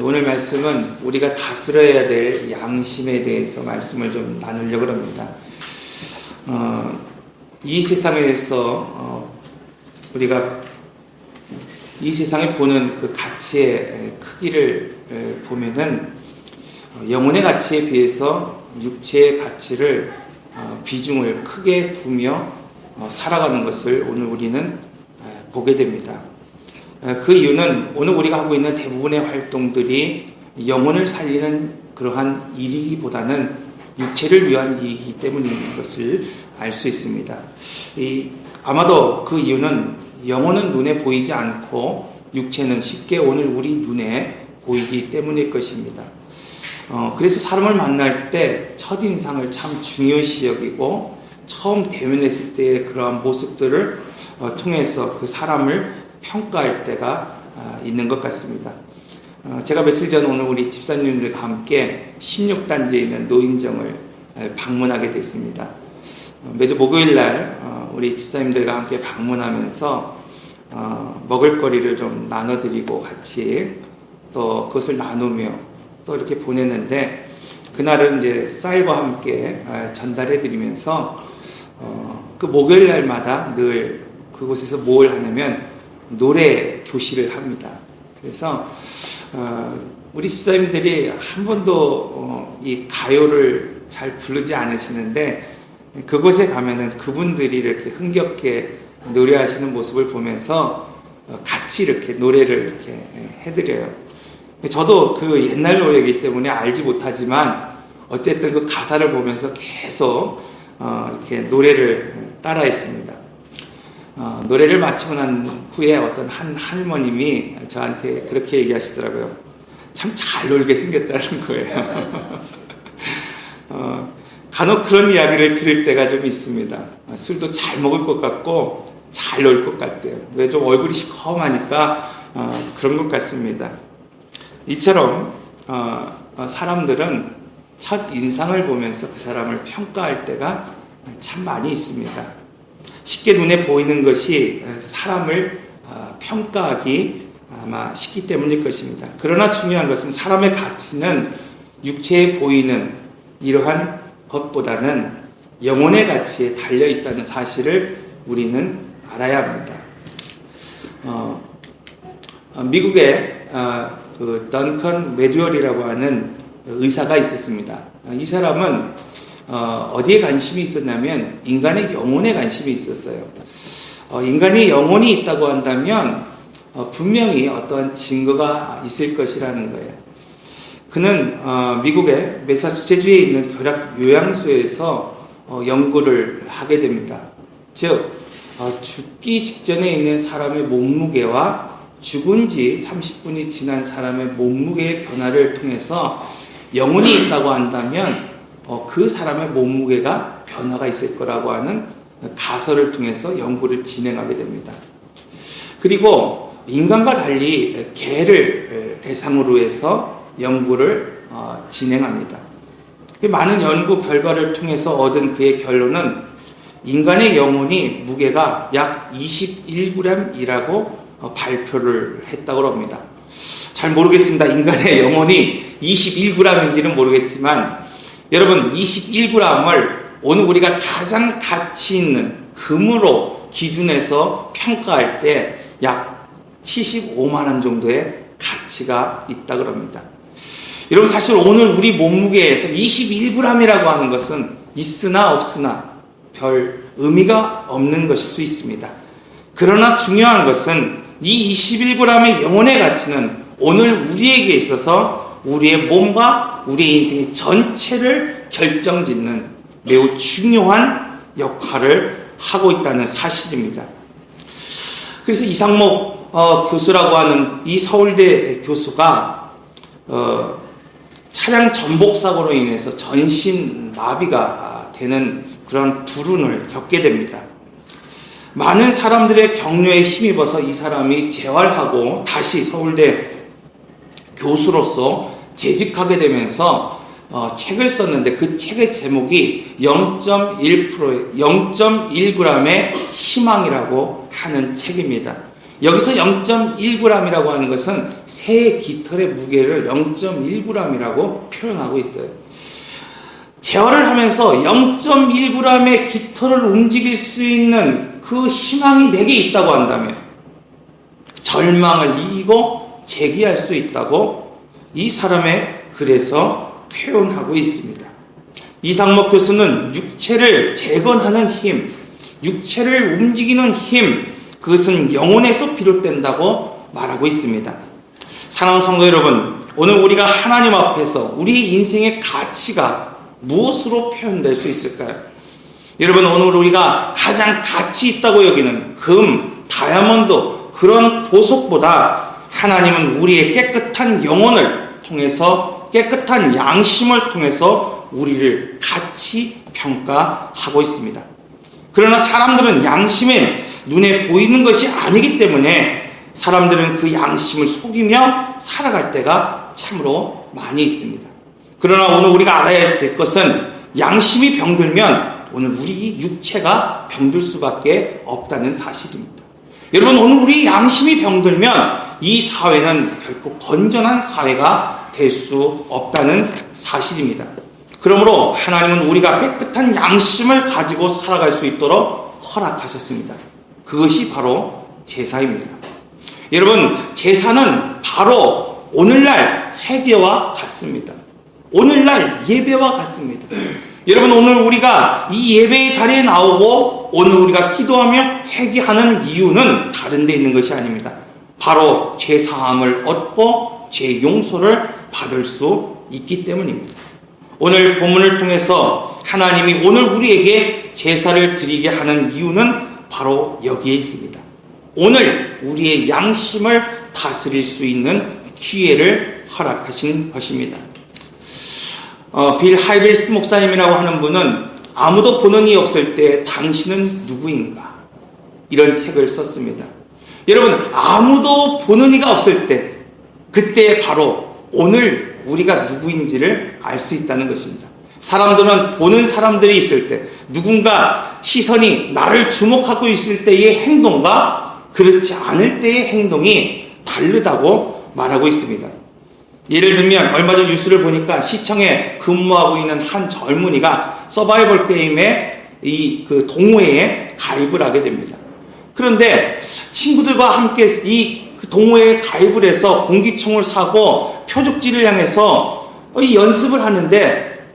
오늘 말씀은 우리가 다스려야 될 양심에 대해서 말씀을 좀 나누려고 합니다. 이 세상에서 우리가 이 세상에 보는 그 가치의 크기를 보면은 영혼의 가치에 비해서 육체의 가치를 비중을 크게 두며 살아가는 것을 오늘 우리는 보게 됩니다. 그 이유는 오늘 우리가 하고 있는 대부분의 활동들이 영혼을 살리는 그러한 일이기보다는 육체를 위한 일이기 때문인 것을 알 수 있습니다. 아마도 그 이유는 영혼은 눈에 보이지 않고 육체는 쉽게 오늘 우리 눈에 보이기 때문일 것입니다. 그래서 사람을 만날 때 첫인상을 참 중요시 여기고 처음 대면했을 때의 그러한 모습들을 통해서 그 사람을 평가할 때가 있는 것 같습니다. 제가 며칠 전 오늘 우리 집사님들과 함께 16단지에 있는 노인정을 방문하게 됐습니다. 매주 목요일날 우리 집사님들과 함께 방문하면서 먹을거리를 좀 나눠드리고 같이 또 그것을 나누며 또 이렇게 보냈는데, 그날은 이제 쌀과 함께 전달해드리면서 그 목요일날마다 늘 그곳에서 뭘 하냐면 노래 교실을 합니다. 그래서 우리 집사님들이 한 번도 이 가요를 잘 부르지 않으시는데, 그곳에 가면은 그분들이 이렇게 흥겹게 노래하시는 모습을 보면서 같이 이렇게 노래를 이렇게 해드려요. 저도 그 옛날 노래이기 때문에 알지 못하지만 어쨌든 그 가사를 보면서 계속 이렇게 노래를 따라했습니다. 노래를 마치고 난 후에 어떤 한 할머님이 저한테 그렇게 얘기하시더라고요. 참 잘 놀게 생겼다는 거예요. 간혹 그런 이야기를 들을 때가 좀 있습니다. 술도 잘 먹을 것 같고 잘 놀 것 같대요. 왜 좀 얼굴이 시커하니까 그런 것 같습니다. 이처럼 사람들은 첫 인상을 보면서 그 사람을 평가할 때가 참 많이 있습니다. 쉽게 눈에 보이는 것이 사람을 평가하기 아마 쉽기 때문일 것입니다. 그러나 중요한 것은 사람의 가치는 육체에 보이는 이러한 것보다는 영혼의 가치에 달려있다는 사실을 우리는 알아야 합니다. 미국에 그 던컨 메듀얼이라고 하는 의사가 있었습니다. 이 사람은 어디에 관심이 있었냐면 인간의 영혼에 관심이 있었어요. 인간이 영혼이 있다고 한다면 분명히 어떠한 증거가 있을 것이라는 거예요. 그는 미국의 매사추세츠주에 있는 결핵 요양소에서 연구를 하게 됩니다. 즉 죽기 직전에 있는 사람의 몸무게와 죽은 지 30분이 지난 사람의 몸무게의 변화를 통해서 영혼이 있다고 한다면 그 사람의 몸무게가 변화가 있을 거라고 하는 가설을 통해서 연구를 진행하게 됩니다. 그리고 인간과 달리 개를 대상으로 해서 연구를 진행합니다. 많은 연구 결과를 통해서 얻은 그의 결론은 인간의 영혼이 무게가 약 21g이라고 발표를 했다고 합니다. 잘 모르겠습니다. 인간의 영혼이 21g인지는 모르겠지만 여러분, 21g을 오늘 우리가 가장 가치 있는 금으로 기준해서 평가할 때 약 75만 원 정도의 가치가 있다고 합니다. 여러분, 사실 오늘 우리 몸무게에서 21g이라고 하는 것은 있으나 없으나 별 의미가 없는 것일 수 있습니다. 그러나 중요한 것은 이 21g의 영혼의 가치는 오늘 우리에게 있어서 우리의 몸과 우리의 인생의 전체를 결정짓는 매우 중요한 역할을 하고 있다는 사실입니다. 그래서 이상목 교수라고 하는 이 서울대 교수가 차량 전복 사고로 인해서 전신 마비가 되는 그런 불운을 겪게 됩니다. 많은 사람들의 격려에 힘입어서 이 사람이 재활하고 다시 서울대 교수로서 재직하게 되면서 책을 썼는데 그 책의 제목이 0.1g의 희망이라고 하는 책입니다. 여기서 0.1g이라고 하는 것은 새 깃털의 무게를 0.1g이라고 표현하고 있어요. 제어를 하면서 0.1g의 깃털을 움직일 수 있는 그 희망이 내게 있다고 한다면 절망을 이기고 재기할 수 있다고 이 사람의 글에서 표현하고 있습니다. 이상목 교수는 육체를 재건하는 힘, 육체를 움직이는 힘, 그것은 영혼에서 비롯된다고 말하고 있습니다. 사랑하는 성도 여러분, 오늘 우리가 하나님 앞에서 우리 인생의 가치가 무엇으로 표현될 수 있을까요? 여러분, 오늘 우리가 가장 가치 있다고 여기는 금, 다이아몬드, 그런 보석보다 하나님은 우리의 깨끗한 영혼을 통해서, 깨끗한 양심을 통해서 우리를 가치 평가하고 있습니다. 그러나 사람들은 양심에 눈에 보이는 것이 아니기 때문에 사람들은 그 양심을 속이며 살아갈 때가 참으로 많이 있습니다. 그러나 오늘 우리가 알아야 될 것은 양심이 병들면 오늘 우리 육체가 병들 수밖에 없다는 사실입니다. 여러분, 오늘 우리 양심이 병들면 이 사회는 결코 건전한 사회가 될 수 없다는 사실입니다. 그러므로 하나님은 우리가 깨끗한 양심을 가지고 살아갈 수 있도록 허락하셨습니다. 그것이 바로 제사입니다. 여러분, 제사는 바로 오늘날 회개와 같습니다. 오늘날 예배와 같습니다. 여러분, 오늘 우리가 이 예배의 자리에 나오고 오늘 우리가 기도하며 회개하는 이유는 다른 데 있는 것이 아닙니다. 바로 죄사함을 얻고 죄 용서를 받을 수 있기 때문입니다. 오늘 본문을 통해서 하나님이 오늘 우리에게 제사를 드리게 하는 이유는 바로 여기에 있습니다. 오늘 우리의 양심을 다스릴 수 있는 기회를 허락하신 것입니다. 빌 하이빌스 목사님이라고 하는 분은 아무도 보는 이 없을 때 당신은 누구인가? 이런 책을 썼습니다. 여러분, 아무도 보는 이가 없을 때 그때 바로 오늘 우리가 누구인지를 알 수 있다는 것입니다. 사람들은 보는 사람들이 있을 때, 누군가 시선이 나를 주목하고 있을 때의 행동과 그렇지 않을 때의 행동이 다르다고 말하고 있습니다. 예를 들면 얼마 전 뉴스를 보니까 시청에 근무하고 있는 한 젊은이가 서바이벌 게임의 그 동호회에 가입을 하게 됩니다. 그런데 친구들과 함께 이 동호회에 가입을 해서 공기총을 사고 표적지를 향해서 이 연습을 하는데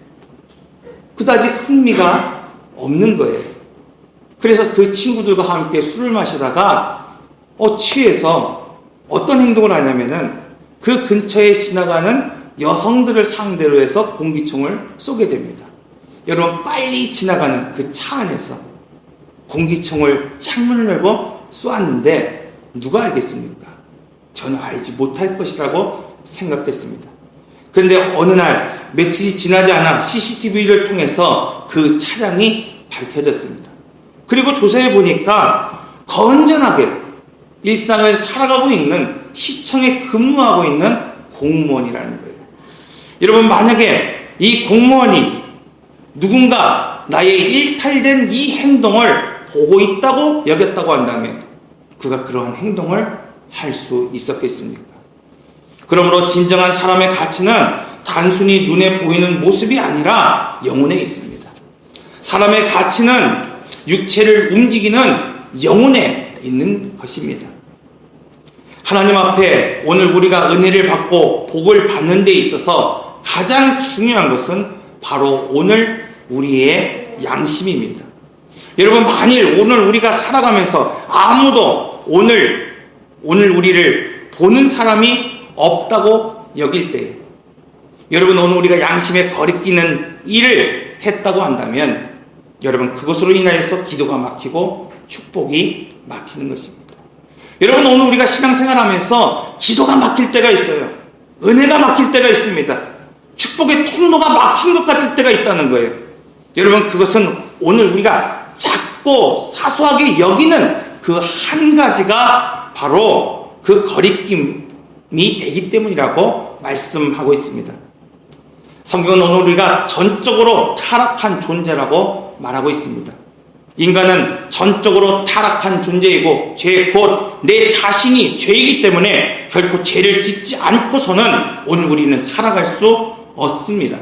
그다지 흥미가 없는 거예요. 그래서 그 친구들과 함께 술을 마시다가 취해서 어떤 행동을 하냐면은 그 근처에 지나가는 여성들을 상대로 해서 공기총을 쏘게 됩니다. 여러분, 빨리 지나가는 그 차 안에서 공기총을 창문을 열고 쏘았는데 누가 알겠습니까? 전혀 알지 못할 것이라고 생각했습니다. 그런데 어느 날 며칠이 지나지 않아 CCTV를 통해서 그 차량이 밝혀졌습니다. 그리고 조사해 보니까 건전하게 일상을 살아가고 있는 시청에 근무하고 있는 공무원이라는 거예요. 여러분, 만약에 이 공무원이 누군가 나의 일탈된 이 행동을 보고 있다고 여겼다고 한다면 그가 그러한 행동을 할 수 있었겠습니까? 그러므로 진정한 사람의 가치는 단순히 눈에 보이는 모습이 아니라 영혼에 있습니다. 사람의 가치는 육체를 움직이는 영혼에 있는 것입니다. 하나님 앞에 오늘 우리가 은혜를 받고 복을 받는 데 있어서 가장 중요한 것은 바로 오늘 우리의 양심입니다. 여러분, 만일 오늘 우리가 살아가면서 아무도 오늘 우리를 보는 사람이 없다고 여길 때, 여러분, 오늘 우리가 양심에 거리끼는 일을 했다고 한다면 여러분, 그것으로 인하여서 기도가 막히고 축복이 막히는 것입니다. 여러분, 오늘 우리가 신앙생활하면서 기도가 막힐 때가 있어요. 은혜가 막힐 때가 있습니다. 축복의 통로가 막힌 것 같을 때가 있다는 거예요. 여러분, 그것은 오늘 우리가 작고 사소하게 여기는 그 한 가지가 바로 그 거리낌이 되기 때문이라고 말씀하고 있습니다. 성경은 오늘 우리가 전적으로 타락한 존재라고 말하고 있습니다. 인간은 전적으로 타락한 존재이고 죄 곧 내 자신이 죄이기 때문에 결코 죄를 짓지 않고서는 오늘 우리는 살아갈 수 없습니다.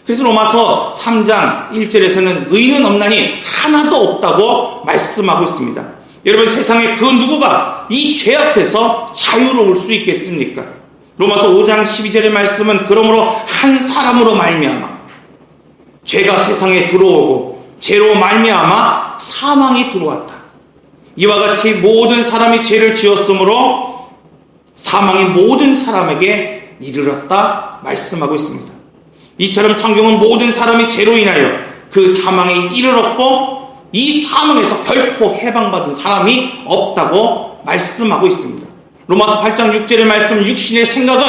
그래서 로마서 3장 1절에서는 의인은 없나니 하나도 없다고 말씀하고 있습니다. 여러분, 세상에 그 누구가 이 죄 앞에서 자유로울 수 있겠습니까? 로마서 5장 12절의 말씀은 그러므로 한 사람으로 말미암아 죄가 세상에 들어오고 죄로 말미암아 사망이 들어왔다. 이와 같이 모든 사람이 죄를 지었으므로 사망이 모든 사람에게 이르렀다 말씀하고 있습니다. 이처럼 성경은 모든 사람이 죄로 인하여 그 사망에 이르렀고 이 사망에서 결코 해방받은 사람이 없다고 말씀하고 있습니다. 로마서 8장 6절의 말씀, 육신의 생각은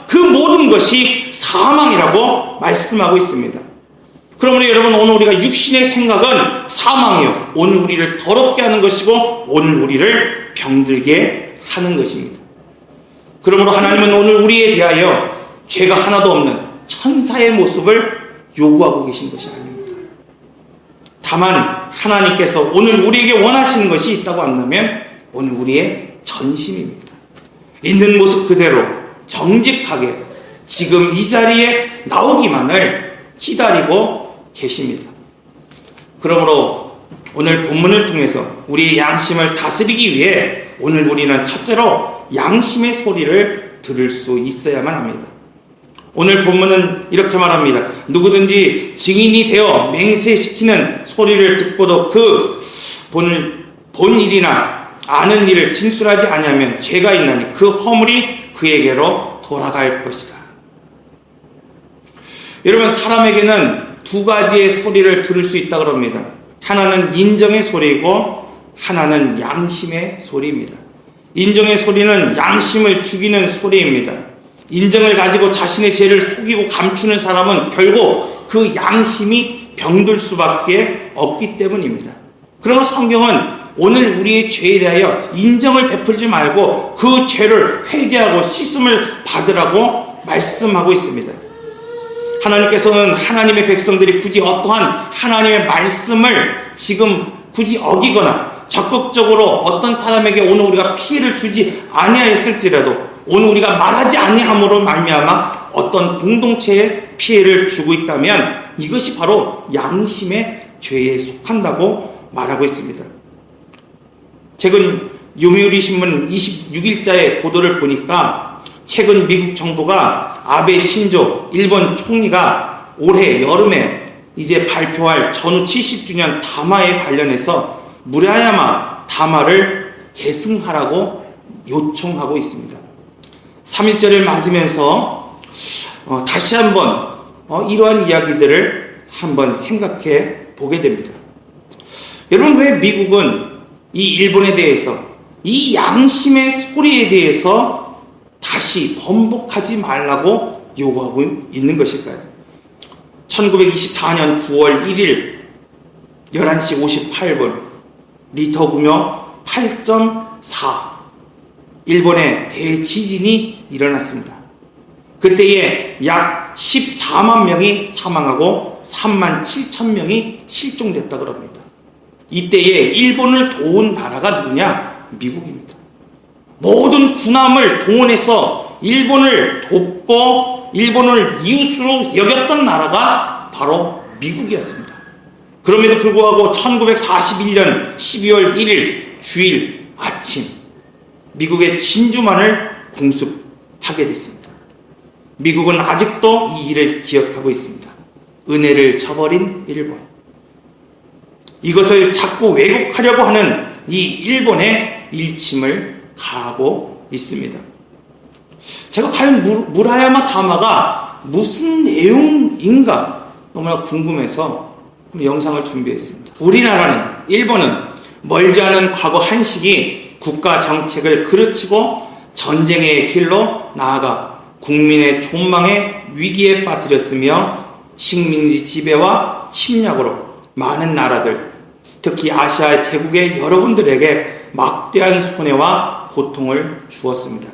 그 모든 것이 사망이라고 말씀하고 있습니다. 그러므로 여러분, 오늘 우리가 육신의 생각은 사망이요, 오늘 우리를 더럽게 하는 것이고 오늘 우리를 병들게 하는 것입니다. 그러므로 하나님은 오늘 우리에 대하여 죄가 하나도 없는 천사의 모습을 요구하고 계신 것이 아닙니다. 다만 하나님께서 오늘 우리에게 원하시는 것이 있다고 한다면 오늘 우리의 전심입니다. 있는 모습 그대로 정직하게 지금 이 자리에 나오기만을 기다리고 계십니다. 그러므로 오늘 본문을 통해서 우리의 양심을 다스리기 위해 오늘 우리는 첫째로 양심의 소리를 들을 수 있어야만 합니다. 오늘 본문은 이렇게 말합니다. 누구든지 증인이 되어 맹세시키는 소리를 듣고도 그 본 일이나 아는 일을 진술하지 아니하면 죄가 있나니 그 허물이 그에게로 돌아갈 것이다. 여러분, 사람에게는 두 가지의 소리를 들을 수 있다고 합니다. 하나는 인정의 소리이고 하나는 양심의 소리입니다. 인정의 소리는 양심을 죽이는 소리입니다. 인정을 가지고 자신의 죄를 속이고 감추는 사람은 결국 그 양심이 병들 수밖에 없기 때문입니다. 그러므로 성경은 오늘 우리의 죄에 대하여 인정을 베풀지 말고 그 죄를 회개하고 씻음을 받으라고 말씀하고 있습니다. 하나님께서는 하나님의 백성들이 굳이 어떠한 하나님의 말씀을 지금 굳이 어기거나 적극적으로 어떤 사람에게 오늘 우리가 피해를 주지 아니하였을지라도 오늘 우리가 말하지 아니함으로 말미암아 어떤 공동체에 피해를 주고 있다면 이것이 바로 양심의 죄에 속한다고 말하고 있습니다. 최근 요미우리 신문 26일자의 보도를 보니까 최근 미국 정부가 아베 신조 일본 총리가 올해 여름에 이제 발표할 전후 70주년 담화에 관련해서 무라야마 담화를 계승하라고 요청하고 있습니다. 3.1절을 맞으면서 다시 한번 이러한 이야기들을 한번 생각해 보게 됩니다. 여러분, 왜 미국은 이 일본에 대해서 이 양심의 소리에 대해서 다시 번복하지 말라고 요구하고 있는 것일까요? 1924년 9월 1일 11시 58분 리터 규모 8.4 일본의 대지진이 일어났습니다. 그때에 약 14만 명이 사망하고 3만 7천 명이 실종됐다고 합니다. 이때에 일본을 도운 나라가 누구냐? 미국입니다. 모든 군함을 동원해서 일본을 돕고 일본을 이웃으로 여겼던 나라가 바로 미국이었습니다. 그럼에도 불구하고 1941년 12월 1일 주일 아침 미국의 진주만을 공습하게 됐습니다. 미국은 아직도 이 일을 기억하고 있습니다. 은혜를 저버린 일본. 이것을 자꾸 왜곡하려고 하는 이 일본의 일침을 가하고 있습니다. 제가 과연 무라야마 담화가 무슨 내용인가 너무나 궁금해서 영상을 준비했습니다. 우리나라는, 일본은 멀지 않은 과거 한식이 국가 정책을 그르치고 전쟁의 길로 나아가 국민의 존망의 위기에 빠뜨렸으며 식민지 지배와 침략으로 많은 나라들, 특히 아시아 제국의 여러분들에게 막대한 손해와 고통을 주었습니다.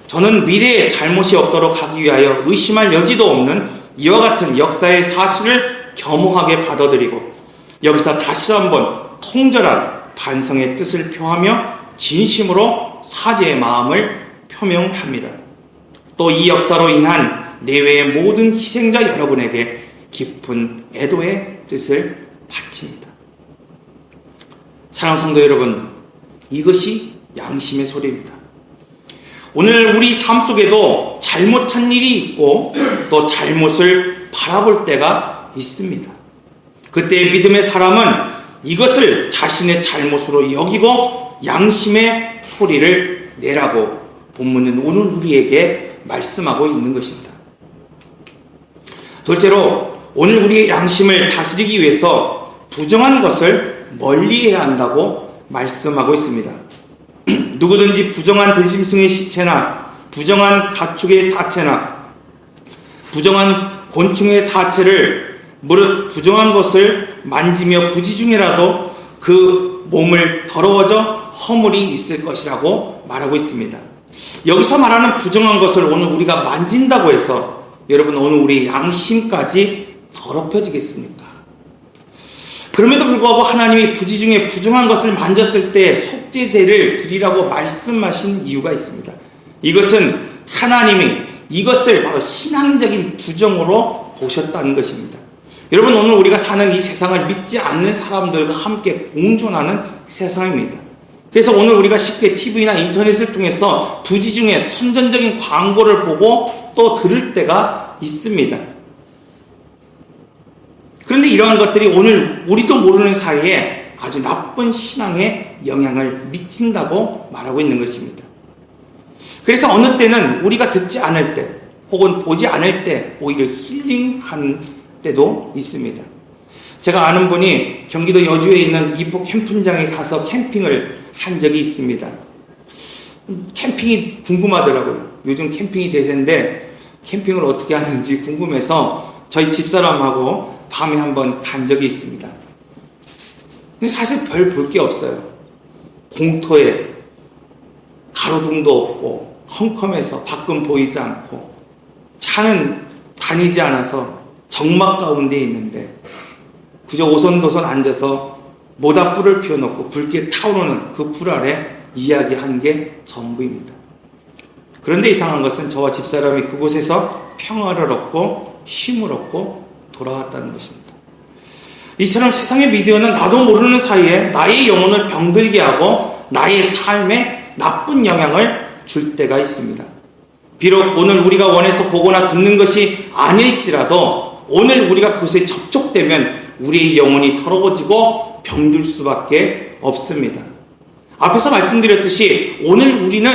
저는 미래에 잘못이 없도록 하기 위하여 의심할 여지도 없는 이와 같은 역사의 사실을 겸허하게 받아들이고 여기서 다시 한번 통절한 반성의 뜻을 표하며 진심으로 사죄의 마음을 표명합니다. 또 이 역사로 인한 내외의 모든 희생자 여러분에게 깊은 애도의 뜻을 바칩니다. 사랑하는 성도 여러분, 이것이 양심의 소리입니다. 오늘 우리 삶 속에도 잘못한 일이 있고 또 잘못을 바라볼 때가 있습니다. 그때 믿음의 사람은 이것을 자신의 잘못으로 여기고 양심의 소리를 내라고 본문은 오늘 우리에게 말씀하고 있는 것입니다. 둘째로 오늘 우리의 양심을 다스리기 위해서 부정한 것을 멀리해야 한다고 말씀하고 있습니다. 누구든지 부정한 들짐승의 시체나 부정한 가축의 사체나 부정한 곤충의 사체를 무릇 부정한 것을 만지며 부지중에라도 그 몸을 더러워져 허물이 있을 것이라고 말하고 있습니다. 여기서 말하는 부정한 것을 오늘 우리가 만진다고 해서 여러분 오늘 우리 양심까지 더럽혀지겠습니까? 그럼에도 불구하고 하나님이 부지중에 부정한 것을 만졌을 때 속죄제를 드리라고 말씀하신 이유가 있습니다. 이것은 하나님이 이것을 바로 신앙적인 부정으로 보셨다는 것입니다. 여러분 오늘 우리가 사는 이 세상을 믿지 않는 사람들과 함께 공존하는 세상입니다. 그래서 오늘 우리가 쉽게 TV나 인터넷을 통해서 부지중에 선전적인 광고를 보고 또 들을 때가 있습니다. 그런데 이러한 것들이 오늘 우리도 모르는 사이에 아주 나쁜 신앙에 영향을 미친다고 말하고 있는 것입니다. 그래서 어느 때는 우리가 듣지 않을 때 혹은 보지 않을 때 오히려 힐링한 때도 있습니다. 제가 아는 분이 경기도 여주에 있는 이포 캠핑장에 가서 캠핑을 한 적이 있습니다. 캠핑이 궁금하더라고요. 요즘 캠핑이 대세인데 캠핑을 어떻게 하는지 궁금해서 저희 집사람하고 밤에 한번 간 적이 있습니다. 근데 사실 별 볼 게 없어요. 공터에 가로등도 없고 컴컴해서 밖은 보이지 않고 차는 다니지 않아서 적막 가운데 있는데 그저 오손도손 앉아서 모닥불을 피워놓고 붉게 타오르는 그 불 아래 이야기한 게 전부입니다. 그런데 이상한 것은 저와 집사람이 그곳에서 평화를 얻고 쉼을 얻고 돌아왔다는 것입니다. 이처럼 세상의 미디어는 나도 모르는 사이에 나의 영혼을 병들게 하고 나의 삶에 나쁜 영향을 줄 때가 있습니다. 비록 오늘 우리가 원해서 보거나 듣는 것이 아닐지라도 오늘 우리가 그것에 접촉되면 우리의 영혼이 더러워지고 병들 수밖에 없습니다. 앞에서 말씀드렸듯이 오늘 우리는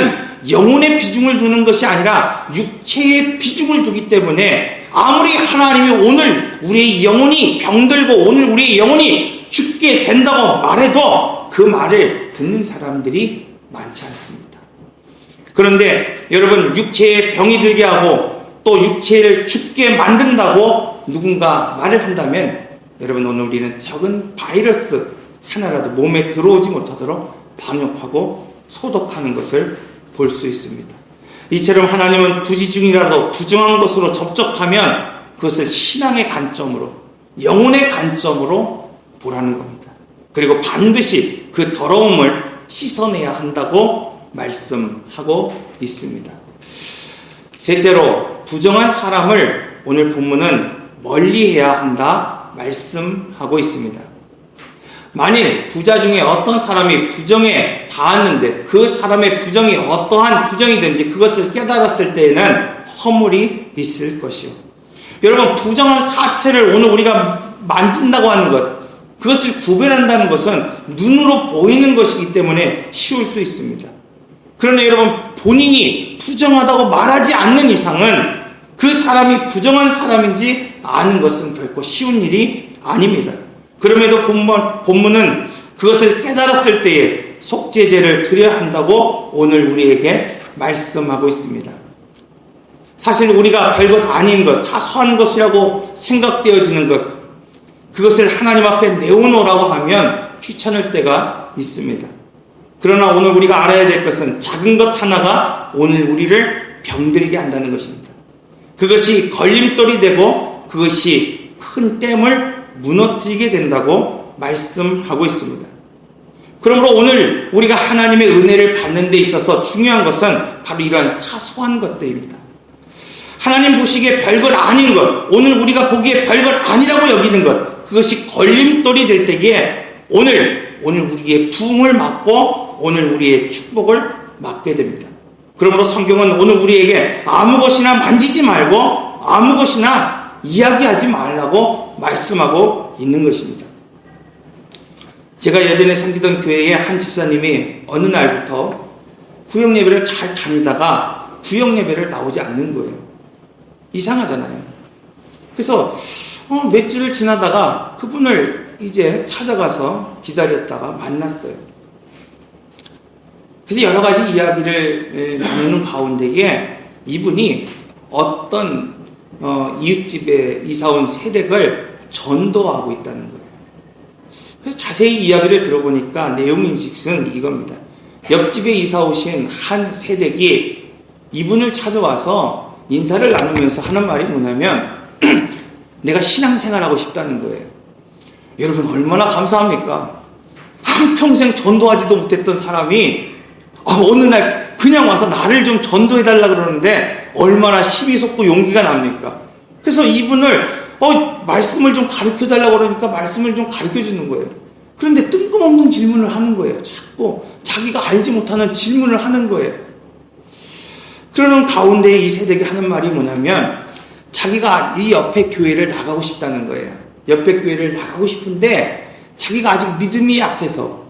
영혼의 비중을 두는 것이 아니라 육체의 비중을 두기 때문에 아무리 하나님이 오늘 우리의 영혼이 병들고 오늘 우리의 영혼이 죽게 된다고 말해도 그 말을 듣는 사람들이 많지 않습니다. 그런데 여러분 육체에 병이 들게 하고 또 육체를 죽게 만든다고 누군가 말을 한다면 여러분 오늘 우리는 적은 바이러스 하나라도 몸에 들어오지 못하도록 방역하고 소독하는 것을 볼 수 있습니다. 이처럼 하나님은 부지중이라도 부정한 것으로 접촉하면 그것을 신앙의 관점으로 영혼의 관점으로 보라는 겁니다. 그리고 반드시 그 더러움을 씻어내야 한다고 말씀하고 있습니다. 셋째로 부정한 사람을 오늘 본문은 멀리해야 한다 말씀하고 있습니다. 만일 부자 중에 어떤 사람이 부정에 닿았는데 그 사람의 부정이 어떠한 부정이든지 그것을 깨달았을 때에는 허물이 있을 것이요. 여러분 부정한 사체를 오늘 우리가 만진다고 하는 것 그것을 구별한다는 것은 눈으로 보이는 것이기 때문에 쉬울 수 있습니다. 그러나 여러분 본인이 부정하다고 말하지 않는 이상은 그 사람이 부정한 사람인지 아는 것은 결코 쉬운 일이 아닙니다. 그럼에도 본문은 그것을 깨달았을 때에 속죄제를 드려야 한다고 오늘 우리에게 말씀하고 있습니다. 사실 우리가 별것 아닌 것, 사소한 것이라고 생각되어지는 것, 그것을 하나님 앞에 내어놓으라고 하면 귀찮을 때가 있습니다. 그러나 오늘 우리가 알아야 될 것은 작은 것 하나가 오늘 우리를 병들게 한다는 것입니다. 그것이 걸림돌이 되고 그것이 큰 댐을 무너뜨리게 된다고 말씀하고 있습니다. 그러므로 오늘 우리가 하나님의 은혜를 받는 데 있어서 중요한 것은 바로 이러한 사소한 것들입니다. 하나님 보시기에 별것 아닌 것, 오늘 우리가 보기에 별것 아니라고 여기는 것, 그것이 걸림돌이 될 때에 오늘 우리의 부흥을 맞고 오늘 우리의 축복을 맞게 됩니다. 그러므로 성경은 오늘 우리에게 아무 것이나 만지지 말고 아무 것이나 이야기하지 말라고 말씀하고 있는 것입니다. 제가 예전에 섬기던 교회에 한 집사님이 어느 날부터 구역 예배를 잘 다니다가 구역 예배를 나오지 않는 거예요. 이상하잖아요. 그래서 몇 주를 지나다가 그분을 이제 찾아가서 기다렸다가 만났어요. 그래서 여러 가지 이야기를 나누는 가운데에 이분이 어떤 이웃집에 이사온 세댁을 전도하고 있다는 거예요. 그래서 자세히 이야기를 들어보니까 내용인식은 이겁니다. 옆집에 이사 오신 한 세댁이 이분을 찾아와서 인사를 나누면서 하는 말이 뭐냐면 내가 신앙생활하고 싶다는 거예요. 여러분 얼마나 감사합니까? 한평생 전도하지도 못했던 사람이 어느 날 그냥 와서 나를 좀 전도해달라 그러는데 얼마나 힘이 솟고 용기가 납니까? 그래서 이분을 말씀을 좀 가르쳐달라고 그러니까 말씀을 좀 가르쳐주는 거예요. 그런데 뜬금없는 질문을 하는 거예요. 자꾸 자기가 알지 못하는 질문을 하는 거예요. 그러는 가운데 이 세대가 하는 말이 뭐냐면 자기가 이 옆에 교회를 나가고 싶다는 거예요. 옆에 교회를 나가고 싶은데 자기가 아직 믿음이 약해서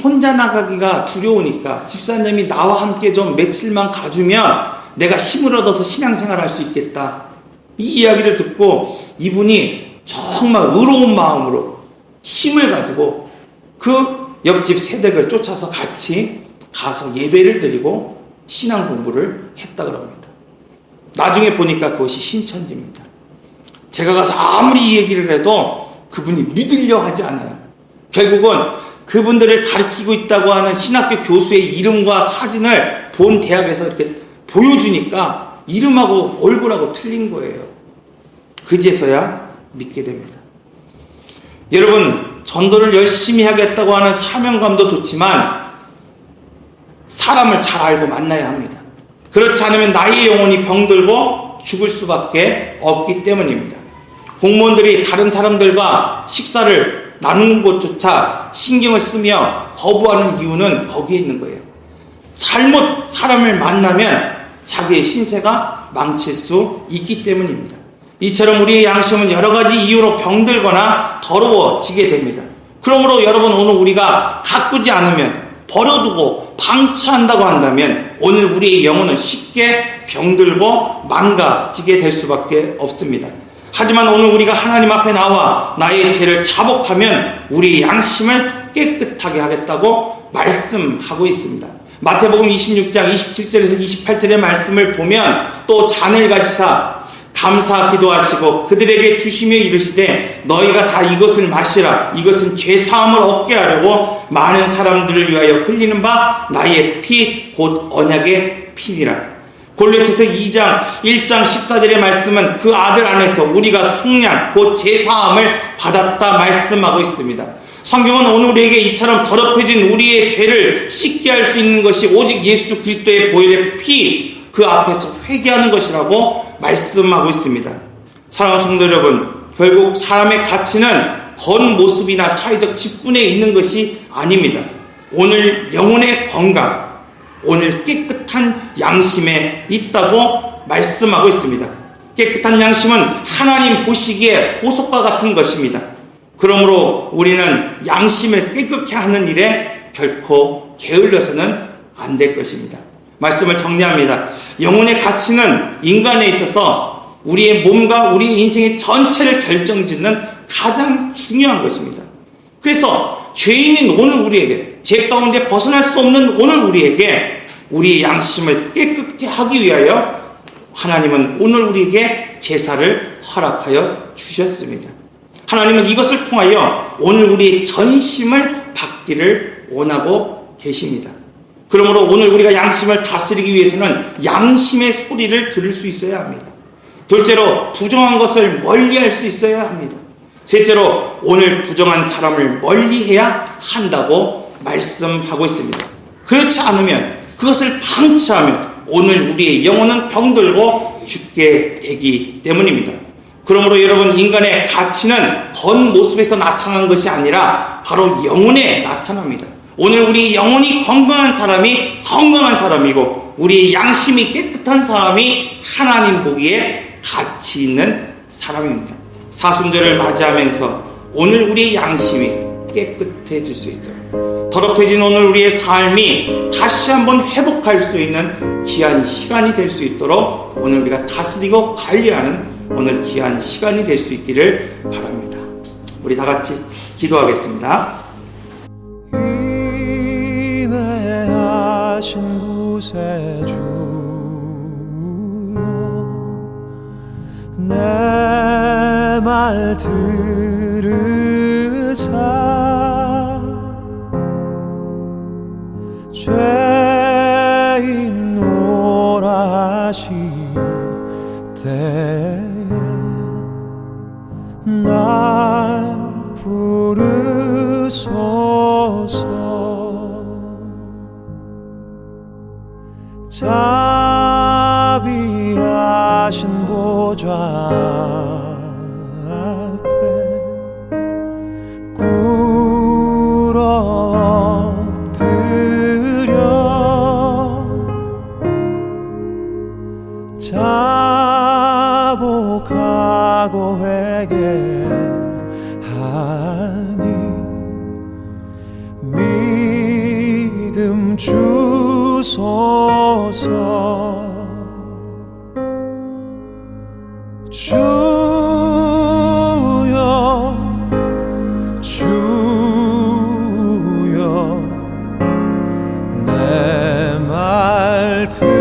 혼자 나가기가 두려우니까 집사님이 나와 함께 좀 며칠만 가주면 내가 힘을 얻어서 신앙생활할 수 있겠다. 이 이야기를 듣고 이분이 정말 의로운 마음으로 힘을 가지고 그 옆집 세댁을 쫓아서 같이 가서 예배를 드리고 신앙 공부를 했다 그럽니다. 나중에 보니까 그것이 신천지입니다. 제가 가서 아무리 이 얘기를 해도 그분이 믿으려 하지 않아요. 결국은 그분들을 가르치고 있다고 하는 신학교 교수의 이름과 사진을 본 대학에서 이렇게 보여주니까 이름하고 얼굴하고 틀린 거예요. 그제서야 믿게 됩니다. 여러분, 전도를 열심히 하겠다고 하는 사명감도 좋지만 사람을 잘 알고 만나야 합니다. 그렇지 않으면 나의 영혼이 병들고 죽을 수밖에 없기 때문입니다. 공무원들이 다른 사람들과 식사를 나누는 것조차 신경을 쓰며 거부하는 이유는 거기에 있는 거예요. 잘못 사람을 만나면 자기의 신세가 망칠 수 있기 때문입니다. 이처럼 우리의 양심은 여러 가지 이유로 병들거나 더러워지게 됩니다. 그러므로 여러분 오늘 우리가 가꾸지 않으면 버려두고 방치한다고 한다면 오늘 우리의 영혼은 쉽게 병들고 망가지게 될 수밖에 없습니다. 하지만 오늘 우리가 하나님 앞에 나와 나의 죄를 자복하면 우리의 양심을 깨끗하게 하겠다고 말씀하고 있습니다. 마태복음 26장 27절에서 28절의 말씀을 보면 또 잔을 가지사 감사 기도하시고 그들에게 주시며 이르시되 너희가 다 이것을 마시라. 이것은 죄사함을 얻게 하려고 많은 사람들을 위하여 흘리는 바 나의 피 곧 언약의 피니라. 골로새서 2장 1장 14절의 말씀은 그 아들 안에서 우리가 속량 곧 죄사함을 받았다 말씀하고 있습니다. 성경은 오늘 우리에게 이처럼 더럽혀진 우리의 죄를 씻게 할 수 있는 것이 오직 예수 그리스도의 보혈의 피 그 앞에서 회개하는 것이라고 말씀하고 있습니다. 사랑하는 성도 여러분, 결국 사람의 가치는 겉모습이나 사회적 직분에 있는 것이 아닙니다. 오늘 영혼의 건강, 오늘 깨끗한 양심에 있다고 말씀하고 있습니다. 깨끗한 양심은 하나님 보시기에 보석과 같은 것입니다. 그러므로 우리는 양심을 깨끗게 하는 일에 결코 게을러서는 안 될 것입니다. 말씀을 정리합니다. 영혼의 가치는 인간에 있어서 우리의 몸과 우리의 인생의 전체를 결정짓는 가장 중요한 것입니다. 그래서 죄인인 오늘 우리에게, 죄 가운데 벗어날 수 없는 오늘 우리에게 우리의 양심을 깨끗게 하기 위하여 하나님은 오늘 우리에게 제사를 허락하여 주셨습니다. 하나님은 이것을 통하여 오늘 우리의 전심을 받기를 원하고 계십니다. 그러므로 오늘 우리가 양심을 다스리기 위해서는 양심의 소리를 들을 수 있어야 합니다. 둘째로 부정한 것을 멀리할 수 있어야 합니다. 셋째로 오늘 부정한 사람을 멀리해야 한다고 말씀하고 있습니다. 그렇지 않으면, 그것을 방치하면 오늘 우리의 영혼은 병들고 죽게 되기 때문입니다. 그러므로 여러분, 인간의 가치는 겉모습에서 나타나는 것이 아니라 바로 영혼에 나타납니다. 오늘 우리 영혼이 건강한 사람이 건강한 사람이고, 우리 양심이 깨끗한 사람이 하나님 보기에 가치 있는 사람입니다. 사순절을 맞이하면서 오늘 우리의 양심이 깨끗해질 수 있도록, 더럽혀진 오늘 우리의 삶이 다시 한번 회복할 수 있는 귀한 시간이 될 수 있도록 오늘 우리가 다스리고 관리하는 오늘 귀한 시간이 될 수 있기를 바랍니다. 우리 다 같이 기도하겠습니다. 인내하신 구세주여, 내 말 들으사 죄인 오라 하실 때에 날 부르소서. 자비하신 보좌 앞에 꿇어 엎드려 자복하고 회개하니 믿음 주소서. 주여 주여, 내 말 들으사